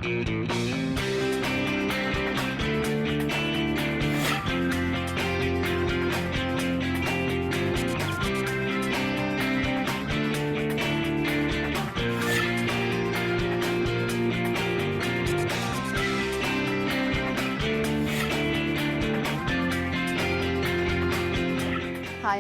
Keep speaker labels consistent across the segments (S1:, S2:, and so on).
S1: Hi,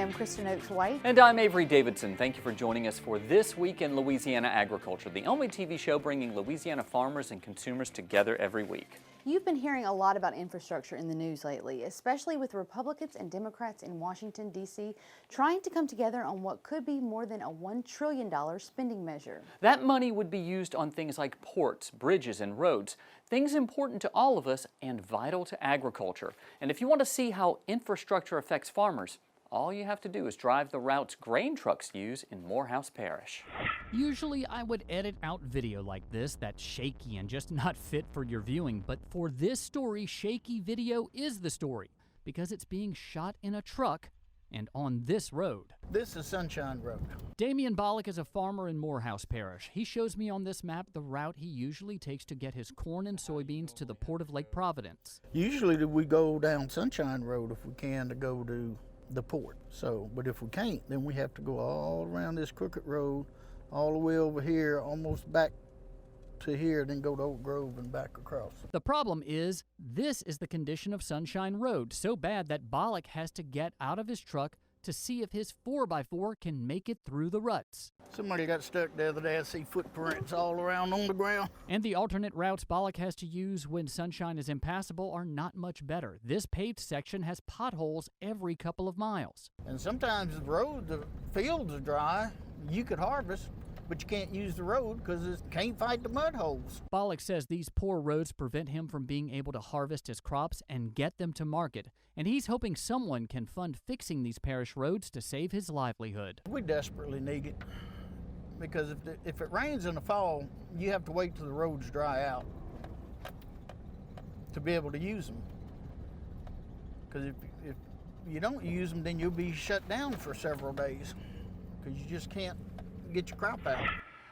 S1: I'm Kristen Oakes White.
S2: And I'm Avery Davidson. Thank you for joining us for This Week in Louisiana Agriculture, the only TV show bringing Louisiana farmers and consumers together every week.
S1: You've been hearing a lot about infrastructure in the news lately, especially with Republicans and Democrats in Washington, D.C. trying to come together on what could be more than a $1 trillion spending measure.
S2: That money would be used on things like ports, bridges, and roads, things important to all of us and vital to agriculture. And if you want to see how infrastructure affects farmers, all you have to do is drive the routes grain trucks use in Morehouse Parish.
S3: Usually I would edit out video like this that's shaky and just not fit for your viewing, but for this story, shaky video is the story because it's being shot in a truck and on this road.
S4: This is Sunshine Road.
S3: Damian Bollock is a farmer in Morehouse Parish. He shows me on this map the route he usually takes to get his corn and soybeans to the port of Lake Providence.
S4: Usually we go down Sunshine Road if we can to go to the port. But if we can't, then we have to go all around this crooked road, all the way over here, almost back to here, then go to Oak Grove and back across.
S3: The problem is, this is the condition of Sunshine Road, so bad that Bollock has to get out of his truck to see if his 4x4 can make it through the ruts.
S4: Somebody got stuck the other day. I see footprints all around on the ground.
S3: And the alternate routes Bollock has to use when Sunshine is impassable are not much better. This paved section has potholes every couple of miles.
S4: And sometimes the fields are dry. You could harvest, but you can't use the road because it can't fight the mud holes.
S3: Bollock says these poor roads prevent him from being able to harvest his crops and get them to market. And he's hoping someone can fund fixing these parish roads to save his livelihood.
S4: We desperately need it because if it rains in the fall, you have to wait till the roads dry out to be able to use them. Because if you don't use them, then you'll be shut down for several days because you just can't get your crop out.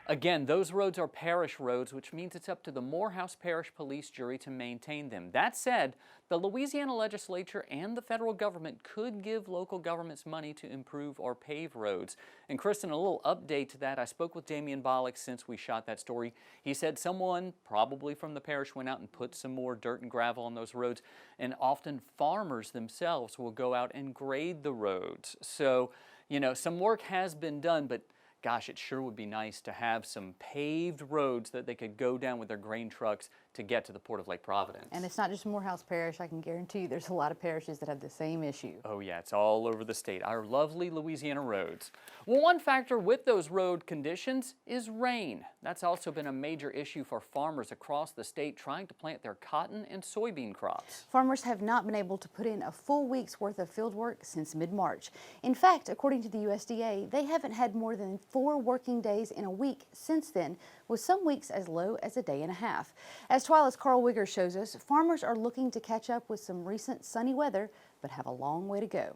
S2: Again, those roads are parish roads, which means it's up to the Morehouse Parish Police Jury to maintain them. That said, the Louisiana legislature and the federal government could give local governments money to improve or pave roads. And Kristen, a little update to that, I spoke with Damian Bollock since we shot that story. He said someone, probably from the parish, went out and put some more dirt and gravel on those roads, and often farmers themselves will go out and grade the roads. So, you know, some work has been done, but gosh, it sure would be nice to have some paved roads that they could go down with their grain trucks to get to the port of Lake Providence.
S1: And it's not just Morehouse Parish. I can guarantee you there's a lot of parishes that have the same issue.
S2: Oh yeah, it's all over the state, our lovely Louisiana roads. Well, one factor with those road conditions is rain. That's also been a major issue for farmers across the state trying to plant their cotton and soybean crops.
S1: Farmers have not been able to put in a full week's worth of field work since mid-March. In fact, according to the USDA, they haven't had more than 4 working days in a week since then, with some weeks as low as a day and a half. As TWILA's Carl Wigger shows us, farmers are looking to catch up with some recent sunny weather, but have a long way to go.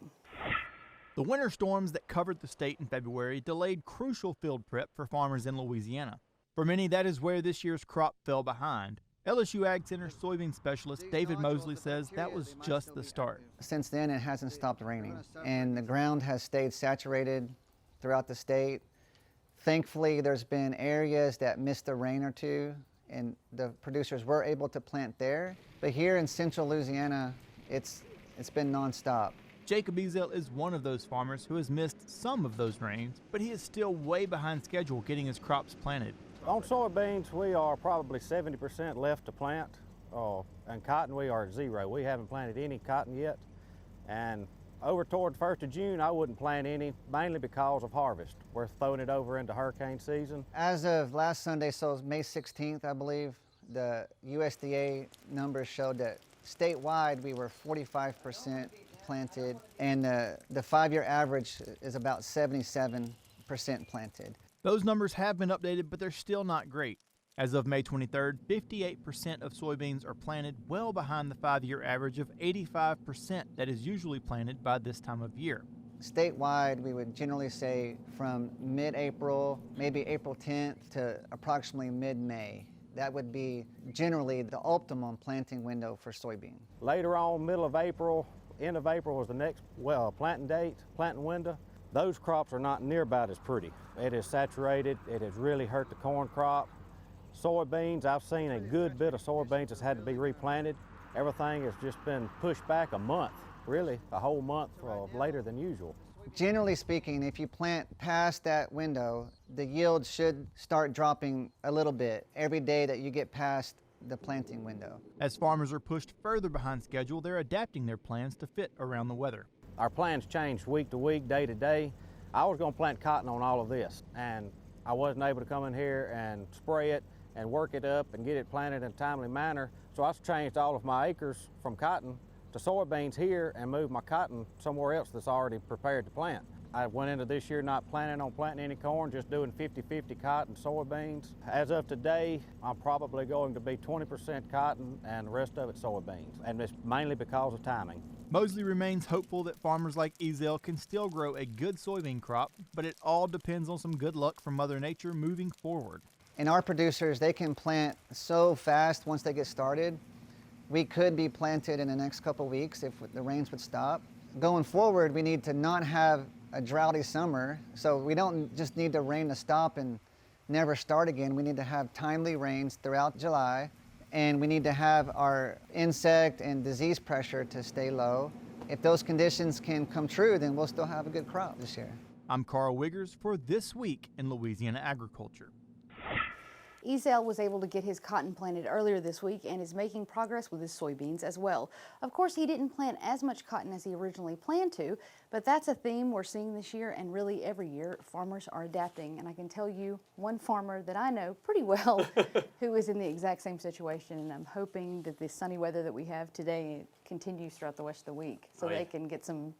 S5: The winter storms that covered the state in February delayed crucial field prep for farmers in Louisiana. For many, that is where this year's crop fell behind. LSU Ag Center soybean specialist David Mosley says that was just the start.
S6: Since then, it hasn't stopped raining, and the ground has stayed saturated throughout the state. Thankfully, there's been areas that missed a rain or two, and the producers were able to plant there. But here in central Louisiana, it's been nonstop.
S5: Jacob Ezel is one of those farmers who has missed some of those rains, but he is still way behind schedule getting his crops planted.
S7: On soybeans, we are probably 70% left to plant, and cotton we are at 0. We haven't planted any cotton yet, and over toward the 1st of June, I wouldn't plant any, mainly because of harvest. We're throwing it over into hurricane season.
S6: As of last Sunday, so May 16th, I believe, the USDA numbers showed that statewide we were 45% planted, and the 5-year average is about 77% planted.
S5: Those numbers have been updated, but they're still not great. As of May 23rd, 58% of soybeans are planted, well behind the 5-year average of 85% that is usually planted by this time of year.
S6: Statewide, we would generally say from mid-April, maybe April 10th to approximately mid-May, that would be generally the optimum planting window for soybean.
S7: Later on, middle of April, end of April was the next, planting date, planting window. Those crops are not near about as pretty. It is saturated. It has really hurt the corn crop. Soybeans, I've seen a good bit of soybeans that's had to be replanted. Everything has just been pushed back a month, really, a whole month later than usual.
S6: Generally speaking, if you plant past that window, the yield should start dropping a little bit every day that you get past the planting window.
S5: As farmers are pushed further behind schedule, they're adapting their plans to fit around the weather.
S7: Our plans changed week to week, day to day. I was going to plant cotton on all of this, and I wasn't able to come in here and spray it and work it up and get it planted in a timely manner. So I changed all of my acres from cotton to soybeans here and moved my cotton somewhere else that's already prepared to plant. I went into this year not planning on planting any corn, just doing 50-50 cotton, soybeans. As of today, I'm probably going to be 20% cotton and the rest of it soybeans, and it's mainly because of timing.
S5: Mosley remains hopeful that farmers like Ezel can still grow a good soybean crop, but it all depends on some good luck from Mother Nature moving forward.
S6: And our producers, they can plant so fast once they get started. We could be planted in the next couple weeks if the rains would stop. Going forward, we need to not have a droughty summer, so we don't just need the rain to stop and never start again. We need to have timely rains throughout July, and we need to have our insect and disease pressure to stay low. If those conditions can come true, then we'll still have a good crop this year.
S5: I'm Carl Wiggers for This Week in Louisiana Agriculture.
S1: Ezel was able to get his cotton planted earlier this week and is making progress with his soybeans as well. Of course, he didn't plant as much cotton as he originally planned to, but that's a theme we're seeing this year, and really every year farmers are adapting. And I can tell you one farmer that I know pretty well who is in the exact same situation, and I'm hoping that the sunny weather that we have today continues throughout the rest of the week so they can get some,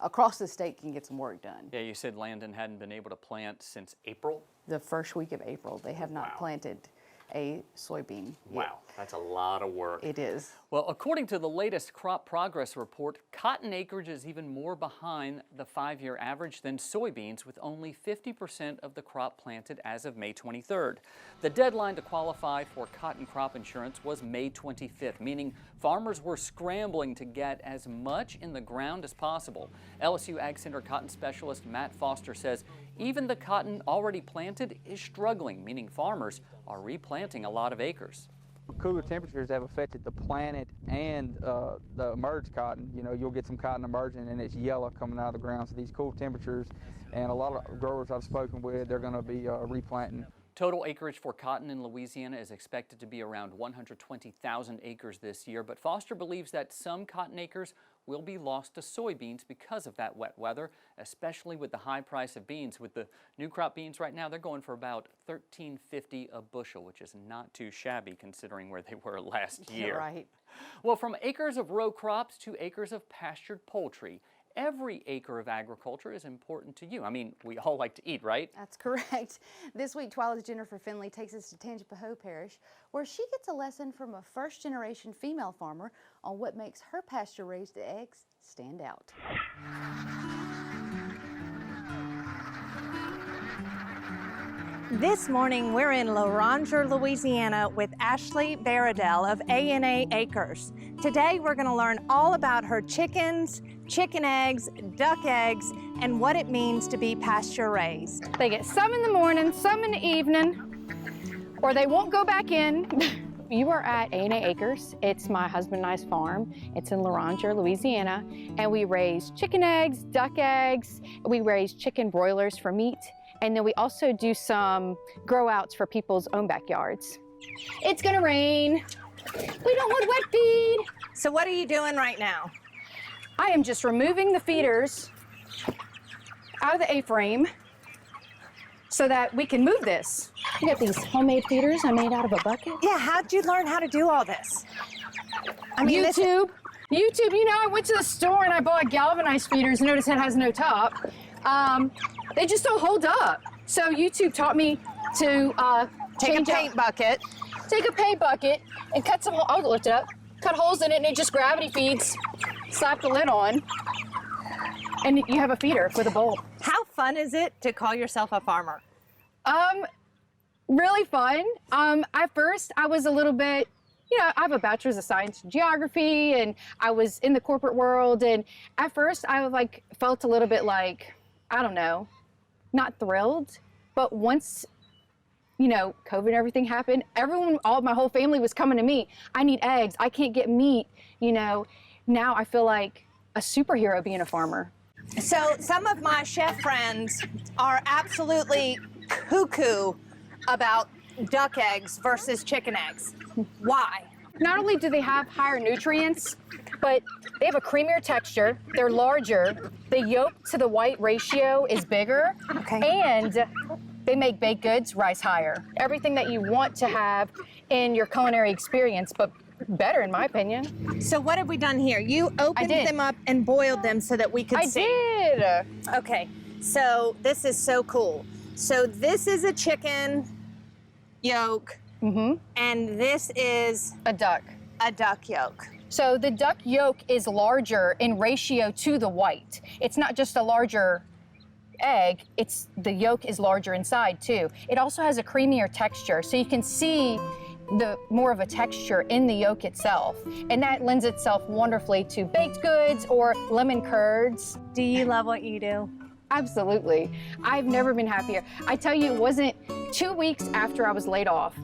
S1: across the state can get some work done.
S2: Yeah, you said Landon hadn't been able to plant since April?
S1: The first week of April, they have not planted a soybean yet.
S2: Wow, that's a lot of work.
S1: It is.
S2: Well, according to the latest crop progress report, cotton acreage is even more behind the 5-year average than soybeans, with only 50% of the crop planted as of May 23rd. The deadline to qualify for cotton crop insurance was May 25th, meaning farmers were scrambling to get as much in the ground as possible. LSU Ag Center cotton specialist Matt Foster says even the cotton already planted is struggling, meaning farmers are replanting a lot of acres.
S8: Cooler temperatures have affected the planted and the emerged cotton. You know, you'll get some cotton emerging and it's yellow coming out of the ground. So these cool temperatures, and a lot of growers I've spoken with, they're going to be replanting.
S2: Total acreage for cotton in Louisiana is expected to be around 120,000 acres this year, but Foster believes that some cotton acres will be lost to soybeans because of that wet weather, especially with the high price of beans. With the new crop beans right now, they're going for about $13.50 a bushel, which is not too shabby considering where they were last year.
S1: Right.
S2: Well, from acres of row crops to acres of pastured poultry, every acre of agriculture is important to you. I mean, we all like to eat, right?
S1: That's correct. This week, TWILA's Jennifer Finley takes us to Tangipahoa Parish, where she gets a lesson from a first-generation female farmer on what makes her pasture-raised eggs stand out.
S9: This morning, we're in Loranger, Louisiana with Ashley Baradell of A&A Acres. Today, we're going to learn all about her chickens, chicken eggs, duck eggs, and what it means to be pasture-raised.
S10: They get some in the morning, some in the evening, or they won't go back in. You are at A&A Acres. It's my husband and I's farm. It's in Loranger, Louisiana, and we raise chicken eggs, duck eggs. We raise chicken broilers for meat. And then we also do some grow outs for people's own backyards. It's gonna rain. We don't want wet feed.
S9: So what are you doing right now?
S10: I am just removing the feeders out of the A-frame so that we can move this. We got these homemade feeders I made out of a bucket.
S9: Yeah, how'd you learn how to do all this? I mean,
S10: YouTube, you know, I went to the store and I bought galvanized feeders. Notice it has no top. They just don't hold up. So YouTube taught me to
S9: take a paint bucket.
S10: Take a paint bucket and cut some, I'll lift it up, cut holes in it and it just gravity feeds, slap the lid on, and you have a feeder with a bowl.
S9: How fun is it to call yourself a farmer?
S10: really fun. At first, I was a little bit, I have a bachelor's of science in geography, and I was in the corporate world. And at first, I felt a little bit like, I don't know, not thrilled. But once, COVID and everything happened, my whole family was coming to me. I need eggs. I can't get meat. Now I feel like a superhero being a farmer.
S9: So some of my chef friends are absolutely cuckoo about duck eggs versus chicken eggs. Why?
S10: Not only do they have higher nutrients, but they have a creamier texture, they're larger, the yolk to the white ratio is bigger, and they make baked goods rise higher. Everything that you want to have in your culinary experience, but better in my opinion.
S9: So what have we done here? You opened them up and boiled them so that we could see.
S10: I did.
S9: Okay, so this is so cool. So this is a chicken yolk, and this is
S10: a duck
S9: yolk.
S10: So the duck yolk is larger in ratio to the white. It's not just a larger egg, the yolk is larger inside too. It also has a creamier texture, so you can see the more of a texture in the yolk itself, and that lends itself wonderfully to baked goods or lemon curds.
S9: Do you love what you do?
S10: Absolutely. I've never been happier. I tell you, it wasn't 2 weeks after I was laid off,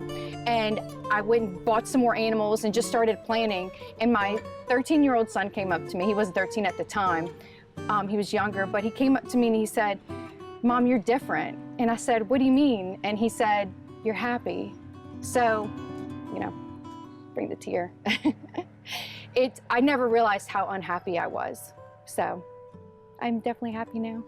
S10: and I went and bought some more animals and just started planning, and my 13-year-old son came up to me. He was 13 at the time. He was younger, but he came up to me and he said, "Mom, you're different." And I said, "What do you mean?" And he said, "You're happy." So, bring the tear. I never realized how unhappy I was. So I'm definitely happy now.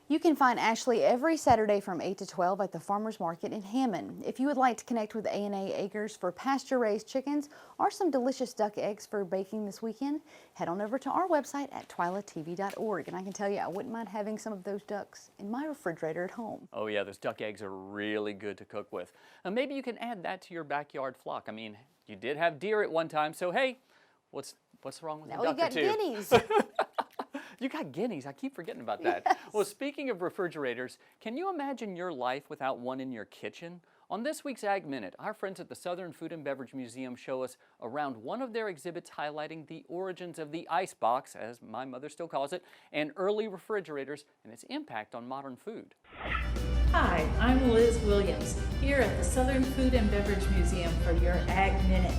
S1: You can find Ashley every Saturday from 8 to 12 at the Farmers Market in Hammond. If you would like to connect with A&A Acres for pasture-raised chickens or some delicious duck eggs for baking this weekend, head on over to our website at twilatv.org. And I can tell you, I wouldn't mind having some of those ducks in my refrigerator at home.
S2: Oh yeah, those duck eggs are really good to cook with. And maybe you can add that to your backyard flock. I mean, you did have deer at one time, so hey, what's wrong with a duck or two?
S1: Now we got guineas.
S2: You got guineas. I keep forgetting about that.
S1: Yes.
S2: Well, speaking of refrigerators, can you imagine your life without one in your kitchen? On this week's Ag Minute, our friends at the Southern Food and Beverage Museum show us around one of their exhibits highlighting the origins of the ice box, as my mother still calls it, and early refrigerators and its impact on modern food.
S11: Hi, I'm Liz Williams, here at the Southern Food and Beverage Museum for your Ag Minute.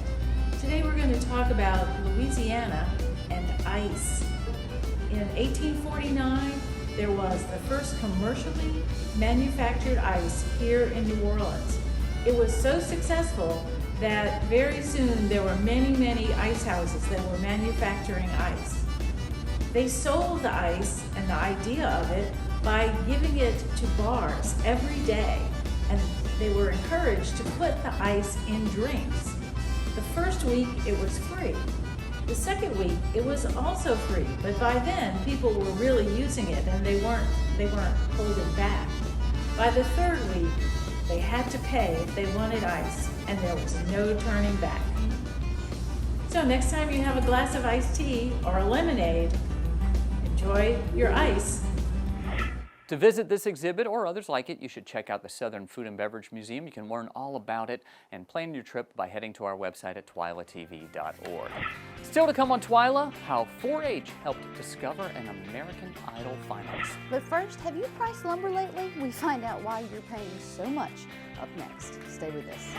S11: Today we're going to talk about Louisiana and ice. In 1849, there was the first commercially manufactured ice here in New Orleans. It was so successful that very soon there were many ice houses that were manufacturing ice. They sold the ice and the idea of it by giving it to bars every day, and they were encouraged to put the ice in drinks. The first week it was free. The second week it was also free, but by then people were really using it and they weren't holding back. By the third week they had to pay if they wanted ice, and there was no turning back. So next time you have a glass of iced tea or a lemonade, enjoy your ice.
S2: To visit this exhibit or others like it, you should check out the Southern Food and Beverage Museum. You can learn all about it and plan your trip by heading to our website at twilatv.org. Still to come on TWILA, how 4-H helped discover an American Idol finalist.
S1: But first, have you priced lumber lately? We find out why you're paying so much up next. Stay with us.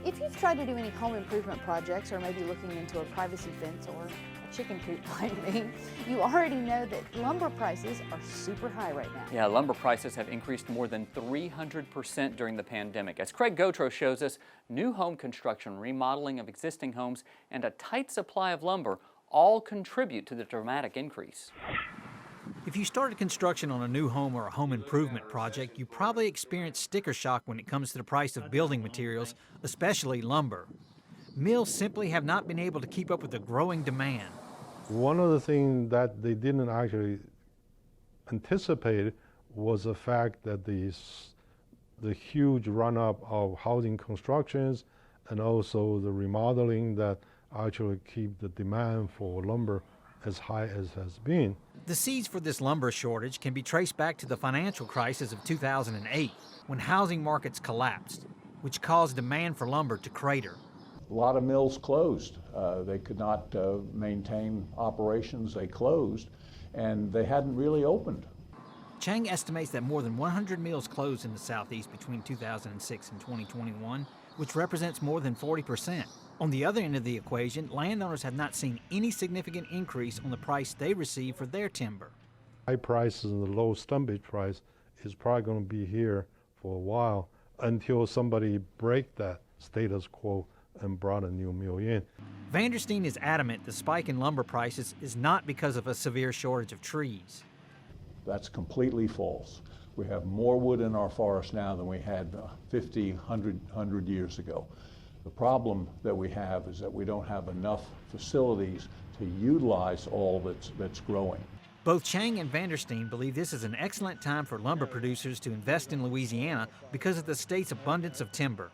S1: If you've tried to do any home improvement projects or maybe looking into a privacy fence or a chicken coop like me, you already know that lumber prices are super high right now.
S2: Yeah, lumber prices have increased more than 300% during the pandemic. As Craig Gautreaux shows us, new home construction, remodeling of existing homes, and a tight supply of lumber all contribute to the dramatic increase.
S12: If you started construction on a new home or a home improvement project, you probably experienced sticker shock when it comes to the price of building materials, especially lumber. Mills simply have not been able to keep up with the growing demand.
S13: One of the things that they didn't actually anticipate was the fact that the huge run-up of housing constructions and also the remodeling that actually keep the demand for lumber as high as has been.
S12: The seeds for this lumber shortage can be traced back to the financial crisis of 2008, when housing markets collapsed, which caused demand for lumber to crater.
S14: A lot of mills closed. They could not maintain operations. They closed, and they hadn't really opened.
S12: Chang estimates that more than 100 mills closed in the Southeast between 2006 and 2021, which represents more than 40%. On the other end of the equation, landowners have not seen any significant increase on the price they receive for their timber.
S13: High prices and the low stumpage price is probably going to be here for a while until somebody break that status quo and brought a new mill in.
S12: Vandersteen is adamant the spike in lumber prices is not because of a severe shortage of trees.
S14: That's completely false. We have more wood in our forest now than we had 50, 100 years ago. The problem that we have is that we don't have enough facilities to utilize all that's growing.
S12: Both Chang and Vandersteen believe this is an excellent time for lumber producers to invest in Louisiana because of the state's abundance of timber.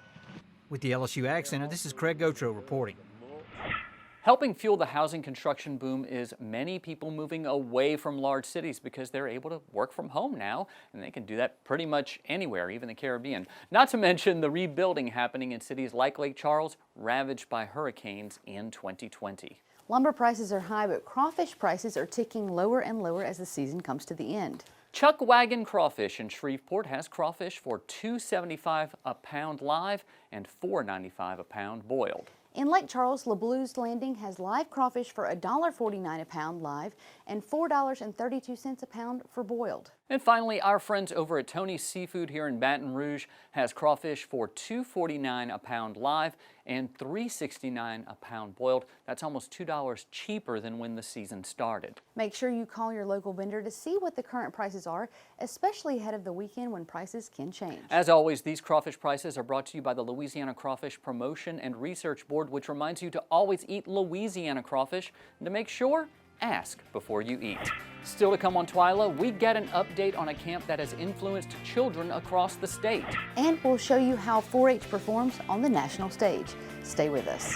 S12: With the LSU Ag Center, this is Craig Gautreaux reporting.
S2: Helping fuel the housing construction boom is many people moving away from large cities because they're able to work from home now, and they can do that pretty much anywhere, even the Caribbean. Not to mention the rebuilding happening in cities like Lake Charles, ravaged by hurricanes in 2020.
S1: Lumber prices are high, but crawfish prices are ticking lower and lower as the season comes to the end.
S2: Chuck Wagon Crawfish in Shreveport has crawfish for $2.75 a pound live and $4.95 a pound boiled.
S1: In Lake Charles, LeBlue's Landing has live crawfish for $1.49 a pound live and $4.32 a pound for boiled.
S2: And finally, our friends over at Tony's Seafood here in Baton Rouge has crawfish for $2.49 a pound live and $3.69 a pound boiled. That's almost $2 cheaper than when the season started.
S1: Make sure you call your local vendor to see what the current prices are, especially ahead of the weekend when prices can change.
S2: As always, these crawfish prices are brought to you by the Louisiana Crawfish Promotion and Research Board, which reminds you to always eat Louisiana crawfish, and to make sure, ask before you eat. Still to come on TWILA, we get an update on a camp that has influenced children across the state.
S1: And we'll show you how 4-H performs on the national stage. Stay with us.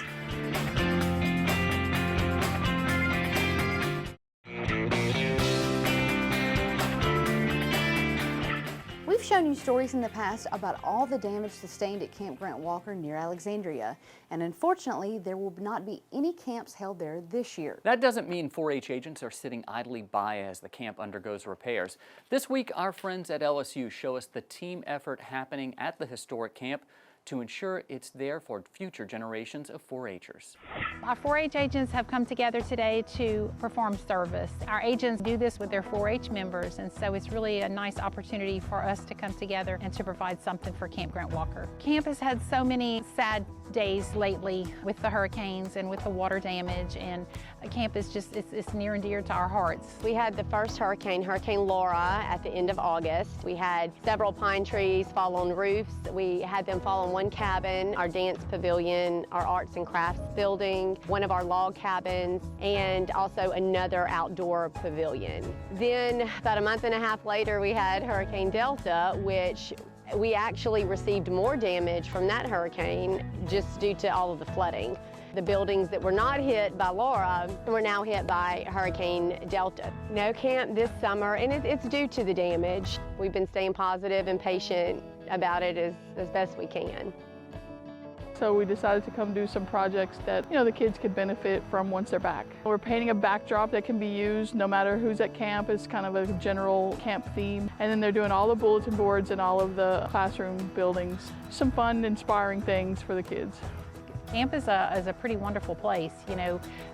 S1: We've shown you stories in the past about all the damage sustained at Camp Grant Walker near Alexandria, and unfortunately there will not be any camps held there this year.
S2: That doesn't mean 4-H agents are sitting idly by as the camp undergoes repairs. This week, our friends at LSU show us the team effort happening at the historic camp to ensure it's there for future generations of 4-Hers.
S15: Our 4-H agents have come together today to perform service. Our agents do this with their 4-H members, and so it's really a nice opportunity for us to come together and to provide something for Camp Grant Walker. Camp has had so many sad days lately with the hurricanes and with the water damage, and camp is just, it's near and dear to our hearts.
S16: We had the first hurricane, Hurricane Laura, at the end of August. We had several pine trees fall on roofs. We had them fall on one cabin, our dance pavilion, our arts and crafts building, one of our log cabins, and also another outdoor pavilion. Then about a month and a half later, we had Hurricane Delta, which we actually received more damage from that hurricane just due to all of the flooding. The buildings that were not hit by Laura were now hit by Hurricane Delta. No camp this summer, and it's due to the damage. We've been staying positive and patient about it as best we can.
S17: So we decided to come do some projects that, the kids could benefit from once they're back. We're painting a backdrop that can be used no matter who's at camp. It's kind of a general camp theme. And then they're doing all the bulletin boards and all of the classroom buildings. Some fun, inspiring things for the kids.
S15: Camp is a pretty wonderful place.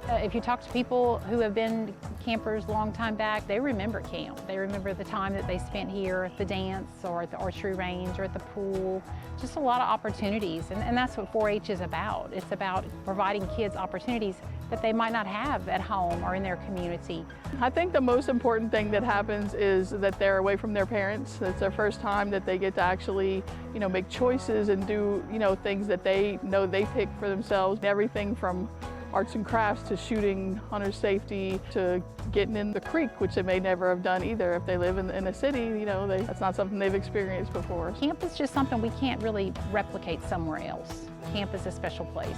S15: If you talk to people who have been campers a long time back, they remember camp. They remember the time that they spent here at the dance or at the archery range or at the pool. Just a lot of opportunities, and that's what 4-H is about. It's about providing kids opportunities that they might not have at home or in their community.
S17: I think the most important thing that happens is that they're away from their parents. It's their first time that they get to actually, make choices and do, things that they know they pick for themselves. Everything from arts and crafts to shooting, hunter safety, to getting in the creek, which they may never have done either. If they live in a city, you know, that's not something they've experienced before.
S15: Camp is just something we can't really replicate somewhere else. Camp is a special place.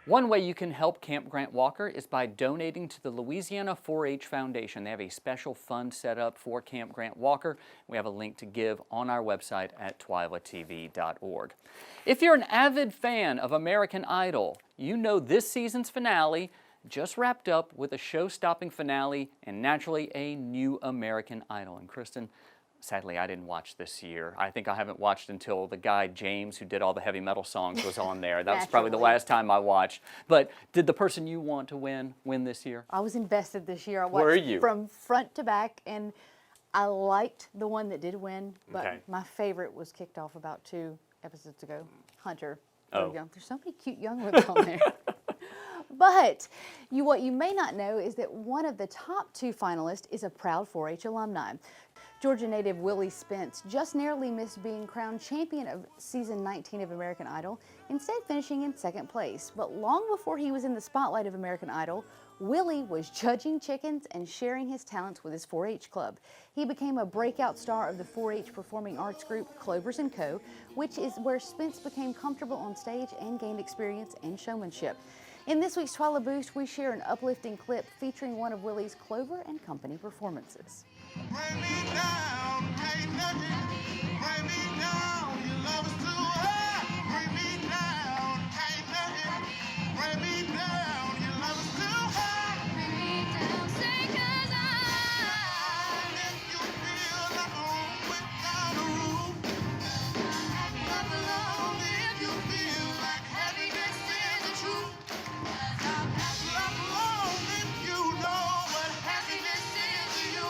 S2: One way you can help Camp Grant Walker is by donating to the Louisiana 4-H Foundation. They have a special fund set up for Camp Grant Walker. We have a link to give on our website at twilatv.org. If you're an avid fan of American Idol, you know this season's finale just wrapped up with a show-stopping finale and naturally a new American Idol. And Kristen, sadly, I didn't watch this year. I think I haven't watched until the guy, James, who did all the heavy metal songs, was on there. That was probably the last time I watched. But did the person you want to win this year?
S1: I was invested this year. I watched
S2: Were you?
S1: From front to back, and I liked the one that did win, but
S2: Okay.
S1: my favorite was kicked off about 2 episodes ago, Hunter.
S2: Oh.
S1: There's so many cute young ones on there. But what you may not know is that one of the top 2 finalists is a proud 4-H alumni. Georgia native Willie Spence just narrowly missed being crowned champion of season 19 of American Idol, instead finishing in 2nd place. But long before he was in the spotlight of American Idol, Willie was judging chickens and sharing his talents with his 4-H club. He became a breakout star of the 4-H performing arts group Clovers & Co., which is where Spence became comfortable on stage and gained experience and showmanship. In this week's TWILA Boost, we share an uplifting clip featuring one of Willie's Clover & Company performances.
S18: Bring me down, ain't nothing. Bring me down, your love is too high. Bring me down, ain't nothing. Bring me down, your love is too high. Bring me down, say 'cause I make you feel like home without a roof. Clap along if you feel like happiness is the truth. Clap along if you know what happiness is to you.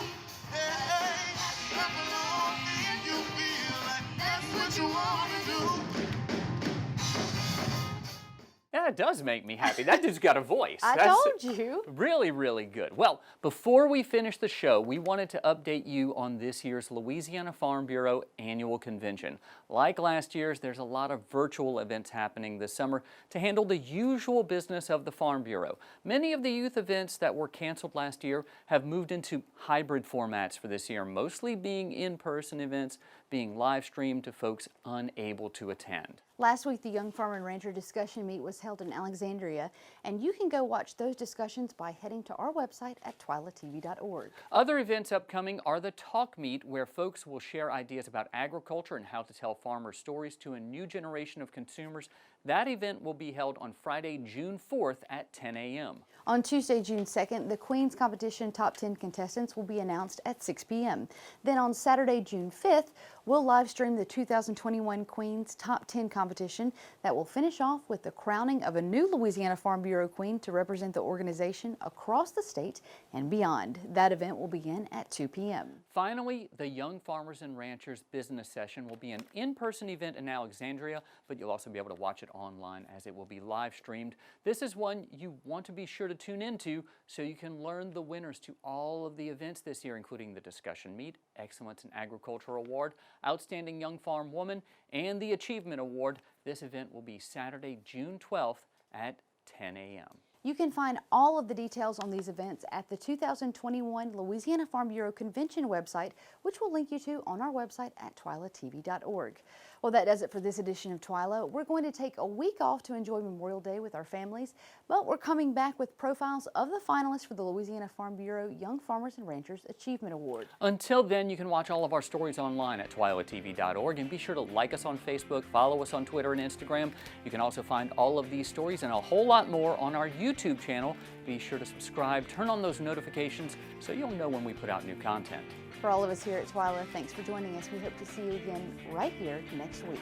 S2: Yeah, it does make me happy. That dude's got a voice.
S1: I
S2: That's
S1: told you.
S2: Really, really good. Well, before we finish the show, we wanted to update you on this year's Louisiana Farm Bureau Annual Convention. Like last year's, there's a lot of virtual events happening this summer to handle the usual business of the Farm Bureau. Many of the youth events that were canceled last year have moved into hybrid formats for this year, mostly being in-person events, being live streamed to folks unable to attend.
S1: Last week, the Young Farmer and Rancher discussion meet was held in Alexandria, and you can go watch those discussions by heading to our website at twilatv.org.
S2: Other events upcoming are the Talk Meet, where folks will share ideas about agriculture and how to tell farmer stories to a new generation of consumers. That event will be held on Friday, June 4th at 10 a.m.
S1: On Tuesday, June 2nd, the Queen's Competition Top 10 contestants will be announced at 6 p.m. Then on Saturday, June 5th, we'll live stream the 2021 Queen's Top 10 competition that will finish off with the crowning of a new Louisiana Farm Bureau Queen to represent the organization across the state and beyond. That event will begin at 2 p.m.
S2: Finally, the Young Farmers and Ranchers Business Session will be an in-person event in Alexandria, but you'll also be able to watch it online as it will be live streamed. This is one you want to be sure to tune into so you can learn the winners to all of the events this year, including the Discussion Meet, Excellence in Agriculture Award, Outstanding Young Farm Woman, and the Achievement Award. This event will be Saturday, June 12th at 10 a.m.
S1: You can find all of the details on these events at the 2021 Louisiana Farm Bureau Convention website, which we'll link you to on our website at twilatv.org. Well, that does it for this edition of TWILA. We're going to take a week off to enjoy Memorial Day with our families, but we're coming back with profiles of the finalists for the Louisiana Farm Bureau Young Farmers and Ranchers Achievement Award.
S2: Until then, you can watch all of our stories online at twilatv.org, and be sure to like us on Facebook, follow us on Twitter and Instagram. You can also find all of these stories and a whole lot more on our YouTube channel. Be sure to subscribe, turn on those notifications so you'll know when we put out new content.
S1: For all of us here at TWILA, thanks for joining us. We hope to see you again right here next week.